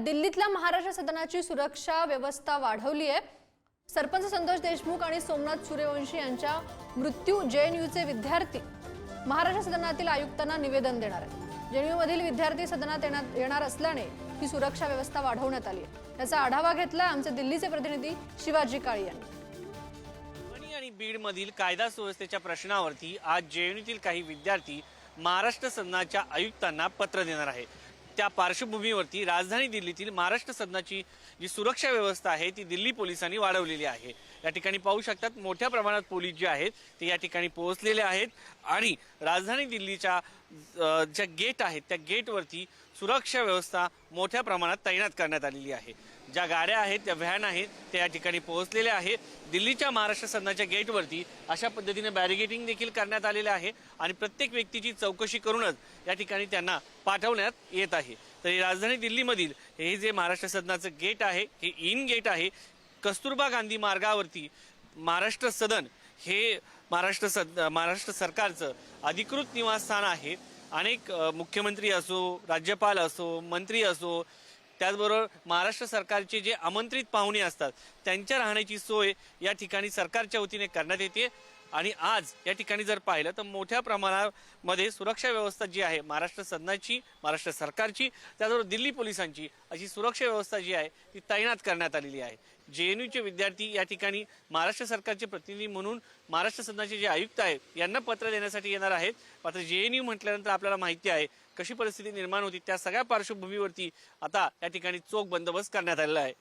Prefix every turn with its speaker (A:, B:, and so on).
A: दिल्लीतल्या महाराष्ट्र सदनाची सुरक्षा व्यवस्था वाढवली आहे। सरपंच संतोष देशमुख आणि सोमनाथ सूर्यवंशी यांच्या मृत्यू जेएनयूचे विद्यार्थी महाराष्ट्र सदनातील आयुक्तांना निवेदन देणार आहेत। जेएनयूमधील विद्यार्थी सदनात येणार असल्याने ही सुरक्षा व्यवस्था वाढवण्यात आली आहे। त्याचा आढावा घेतला आमचे दिल्लीचे प्रतिनिधी शिवाजी काळे यांनी।
B: परभणी आणि बीड मधील कायदा सुव्यवस्थेच्या प्रश्नावरती आज जेएनयूतील काही विद्यार्थी महाराष्ट्र सदनाच्या आयुक्तांना पत्र देणार आहेत। त्या पार्श्वभूमीवरती राजधानी दिल्लीतील महाराष्ट्र सदनाची जी सुरक्षा व्यवस्था आहे ती दिल्ली पोलिसांनी वाढवलेली आहे। या ठिकाणी पाहू शकतात मोठ्या प्रमाणात पोलीस जे आहेत ते या ठिकाणी पोहोचलेले आहेत आणि राजधानी दिल्लीच्या ज्या गेट आहेत त्या गेटवरती सुरक्षा व्यवस्था मोठ्या प्रमाणात तैनात करण्यात आलेली आहे। ज्या गाड्या आहेत त्या व्हॅन आहेत त्या या ठिकाणी पोहोचलेल्या आहेत। दिल्लीच्या महाराष्ट्र सदनाच्या गेटवरती अशा पद्धतीने बॅरिगेटिंग देखील करण्यात आलेले आहे आणि प्रत्येक व्यक्तीची चौकशी करूनच या ठिकाणी त्यांना पाठवण्यात येत आहे। तर राजधानी दिल्लीमधील हे जे महाराष्ट्र सदनाचं गेट आहे हे इन गेट आहे। कस्तुरबा गांधी मार्गावरती महाराष्ट्र सदन हे महाराष्ट्र सरकारचं अधिकृत निवासस्थान आहे। अनेक मुख्यमंत्री असो, राज्यपाल असो, मंत्री असो, त्याचबरोबर महाराष्ट्र सरकारचे जे आमंत्रित पाहुणे असतात त्यांच्या राहण्याची सोय या ठिकाणी सरकारच्या वतीने करण्यात येते। आणि आज या ठिकाणी जर पाहिलं तर मोठ्या प्रमाणामध्ये सुरक्षा व्यवस्था जी आहे महाराष्ट्र सदनाची, महाराष्ट्र सरकारची, त्याचबरोबर दिल्ली पोलिसांची अशी सुरक्षा व्यवस्था जी आहे ती तैनात करण्यात आलेली आहे। जेएनयूचे विद्यार्थी या ठिकाणी महाराष्ट्र सरकारचे प्रतिनिधी म्हणून महाराष्ट्र सदनाचे जे आयुक्त आहेत यांना पत्र देण्यासाठी येणार आहेत। मात्र जेएनयू म्हटल्यानंतर आपल्याला माहिती आहे कशी परिस्थिती निर्माण होती। त्या सगळ्या पार्श्वभूमीवरती आता या ठिकाणी चोख बंदोबस्त करण्यात आलेला आहे।